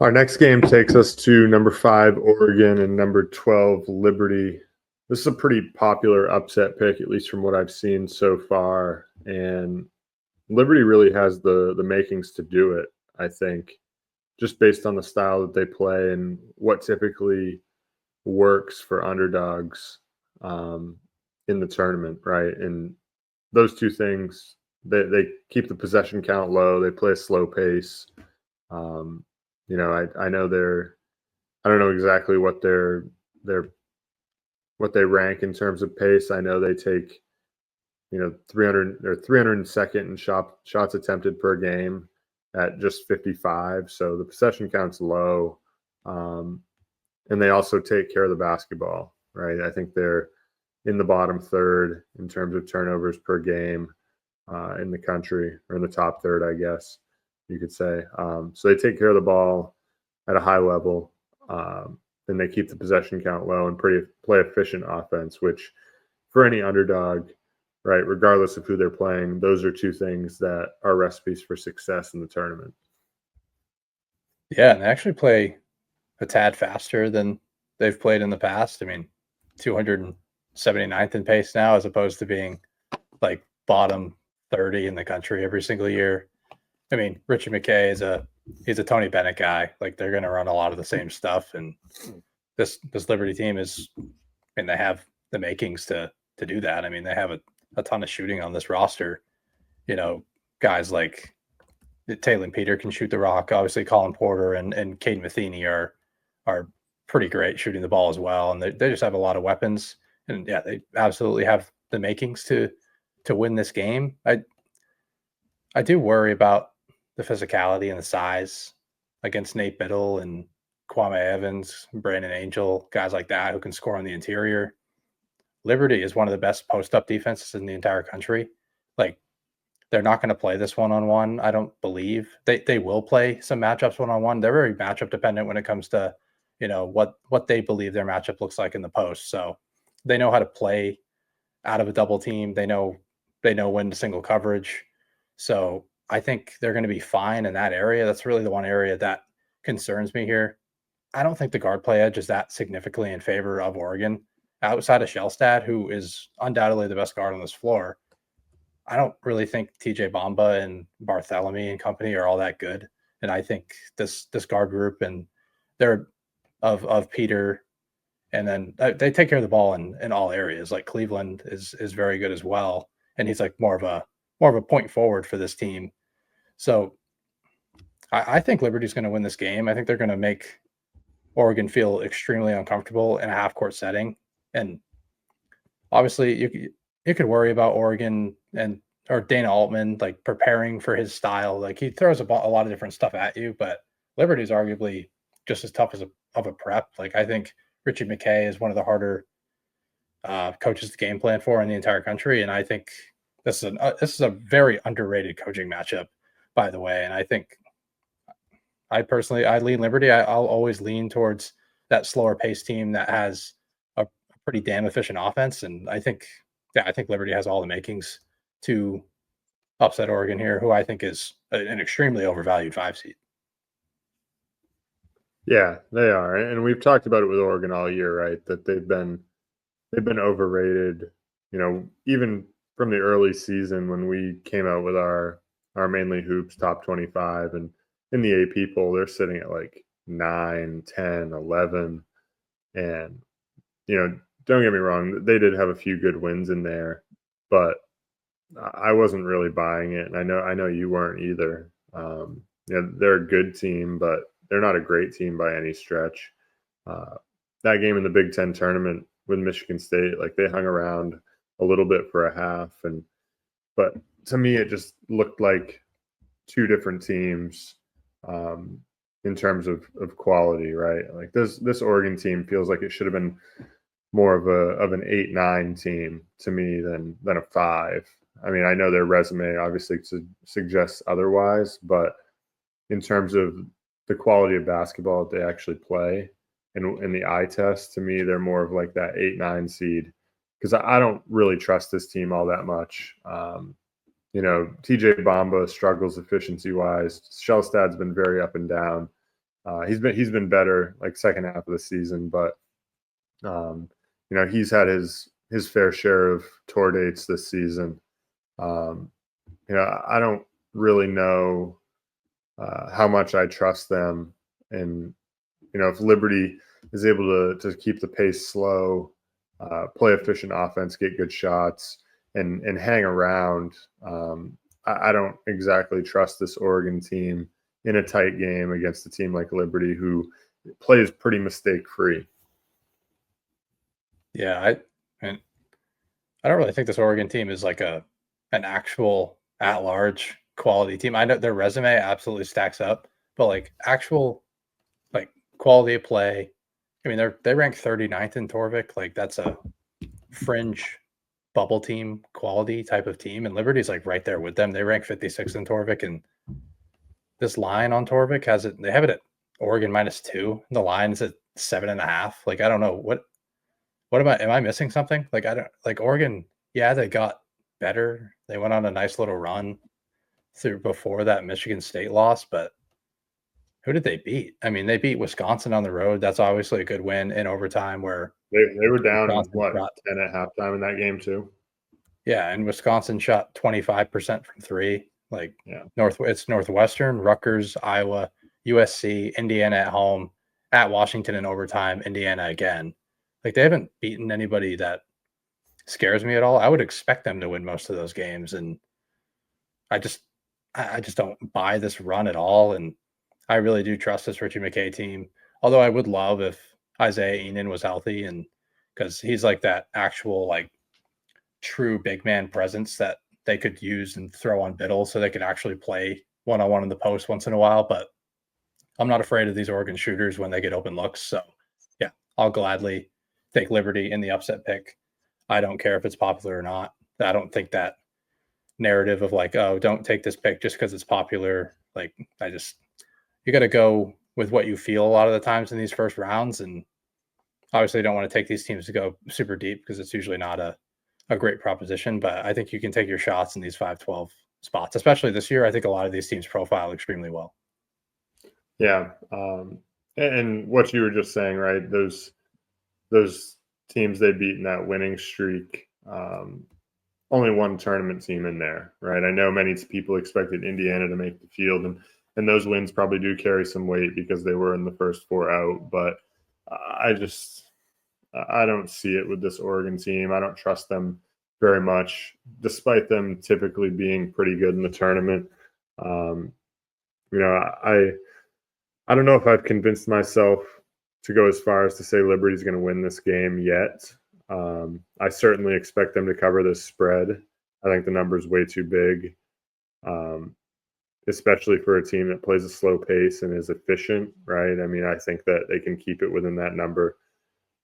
Our next game takes us to number 5, Oregon, and number 12, Liberty. This is a pretty popular upset pick, at least from what I've seen so far. And Liberty really has the makings to do it, I think, just based on the style that they play and what typically works for underdogs um, in the tournament, right? And those two things, they keep the possession count low. They play a slow pace. Um, I know I don't know exactly their what they rank in terms of pace. I know they take 300 or 302nd in shots attempted per game at just 55. So the possession count's low, um, and they also take care of the basketball. Right, I think they're in the bottom third in terms of turnovers per game in the country, or in the top third, I guess you could say. So they take care of the ball at a high level, and they keep the possession count low and play efficient offense, which for any underdog, right, regardless of who they're playing, those are two things that are recipes for success in the tournament. Yeah, and they actually play a tad faster than they've played in the past. I mean, 279th in pace now, as opposed to being like bottom 30 in the country every single year. I mean, Richie McKay he's a Tony Bennett guy. Like they're going to run a lot of the same stuff, and this Liberty team they have the makings to do that. I mean, they have a ton of shooting on this roster. You know, guys like Taylor Peter can shoot the rock. Obviously, Colin Porter and Cade Matheny are pretty great shooting the ball as well, and they just have a lot of weapons. And yeah, they absolutely have the makings to win this game. I do worry about the physicality and the size against Nate Biddle and Kwame Evans, Brandon Angel, guys like that who can score on the interior. Liberty is one of the best post up defenses in the entire country. Like they're not going to play this one on one. I don't believe they will play some matchups one on one. They're very matchup dependent when it comes to what they believe their matchup looks like in the post. So they know how to play out of a double team. They know when to single coverage. So I think they're going to be fine in that area. That's really the one area that concerns me here. I don't think the guard play edge is that significantly in favor of Oregon outside of Shellstad, who is undoubtedly the best guard on this floor. I don't really think TJ Bamba and Barthélemy and company are all that good. And I think this guard group and they're of Peter, and then they take care of the ball in all areas. Like Cleveland is very good as well, and he's like more of a point forward for this team. So I think Liberty's going to win this game. I think they're going to make Oregon feel extremely uncomfortable in a half court setting, and obviously you could worry about Oregon or Dana Altman like preparing for his style. Like he throws a lot of different stuff at you, but Liberty's arguably just as tough of a prep. Like I think Richie McKay is one of the harder coaches to game plan for in the entire country, and I think this is a very underrated coaching matchup, by the way. And I think I lean Liberty. I'll always lean towards that slower pace team that has a pretty damn efficient offense, and I think Liberty has all the makings to upset Oregon here, who I think is an extremely overvalued 5 seed. Yeah, they are, and we've talked about it with Oregon all year, right? That they've been overrated. Even from the early season when we came out with our mainly hoops top 25, and in the AP poll they're sitting at like 9, 10, 11, and don't get me wrong, they did have a few good wins in there, but I wasn't really buying it, and I know you weren't either. They're a good team, but they're not a great team by any stretch. That game in the Big Ten tournament with Michigan State, like they hung around a little bit for a half, but to me it just looked like two different teams in terms of quality, right? Like this Oregon team feels like it should have been more of an 8-9 team to me than a 5. I mean, I know their resume obviously suggests otherwise, but in terms of the quality of basketball that they actually play and in the eye test, to me, they're more of like that 8-9 seed, because I don't really trust this team all that much. TJ Bamba struggles efficiency wise. Shellstad's been very up and down. He's been better like second half of the season, but he's had his fair share of tour dates this season. I don't really know how much I trust them, and if Liberty is able to keep the pace slow, play efficient offense, get good shots, and hang around. I don't exactly trust this Oregon team in a tight game against a team like Liberty, who plays pretty mistake free. Yeah, I don't really think this Oregon team is like an actual at large quality team. I know their resume absolutely stacks up, but like actual like quality of play. I mean, they rank 39th in Torvik. Like that's a fringe bubble team quality type of team, and Liberty's like right there with them. They rank 56th in Torvik, and this line on Torvik has it. They have it at Oregon -2. The line is at 7.5. Like I don't know what am I missing something? Like I don't like Oregon. Yeah, they got better. They went on a nice little run through before that Michigan State loss, but who did they beat? I mean, they beat Wisconsin on the road. That's obviously a good win in overtime where They were down Wisconsin shot 10 at halftime in that game too. Yeah, and Wisconsin shot 25% from three. Like Yeah. It's Northwestern, Rutgers, Iowa, USC, Indiana at home, at Washington in overtime, Indiana again. Like they haven't beaten anybody that scares me at all. I would expect them to win most of those games, and I just don't buy this run at all. And I really do trust this Richie McKay team. Although I would love if Isaiah Enan was healthy, and because he's like that actual like true big man presence that they could use and throw on Biddle so they could actually play one-on-one in the post once in a while. But I'm not afraid of these Oregon shooters when they get open looks. So yeah, I'll gladly take Liberty in the upset pick. I don't care if it's popular or not. I don't think that narrative of like, oh, don't take this pick just because it's popular. Like you got to go with what you feel a lot of the times in these first rounds. And obviously, you don't want to take these teams to go super deep because it's usually not a great proposition, but I think you can take your shots in these 5-12 spots, especially this year. I think a lot of these teams profile extremely well. Yeah. And what you were just saying, right? Those teams they beat in that winning streak, only one tournament team in there, right? I know many people expected Indiana to make the field, and those wins probably do carry some weight because they were in the first four out, but I don't see it with this Oregon team. I don't trust them very much, despite them typically being pretty good in the tournament. I don't know if I've convinced myself to go as far as to say Liberty's going to win this game yet. I certainly expect them to cover this spread. I think the number's way too big, especially for a team that plays a slow pace and is efficient, right? I mean, I think that they can keep it within that number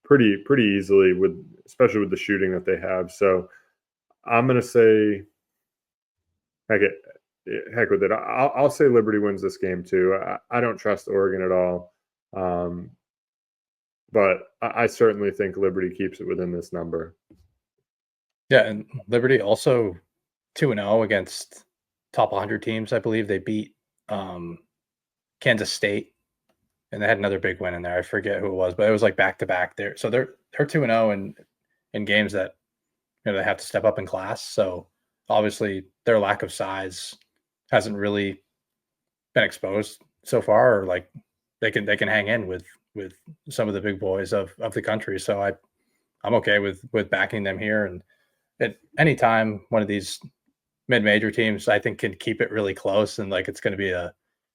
pretty easily, especially with the shooting that they have. So I'm going to say, heck with it. I'll say Liberty wins this game too. I don't trust Oregon at all, but I certainly think Liberty keeps it within this number. Yeah, and Liberty also 2-0 against top 100 teams. I believe they beat Kansas State. And they had another big win in there. I forget who it was, but it was like back to back there. So they're 2-0 in games that they have to step up in class. So obviously their lack of size hasn't really been exposed so far, or like they can hang in with some of the big boys of the country. So I'm okay with backing them here. And at any time one of these mid-major teams I think can keep it really close, and like it's going to be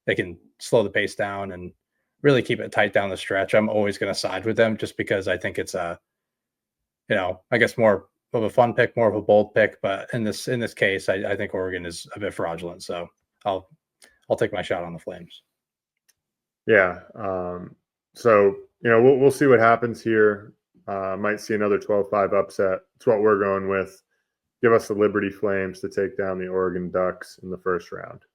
they can slow the pace down and really keep it tight down the stretch, I'm always going to side with them just because I think it's I guess more of a fun pick, more of a bold pick. But in this case, I think Oregon is a bit fraudulent. So I'll take my shot on the Flames. Yeah. So, we'll see what happens here. Might see another 12-5 upset. It's what we're going with. Give us the Liberty Flames to take down the Oregon Ducks in the first round.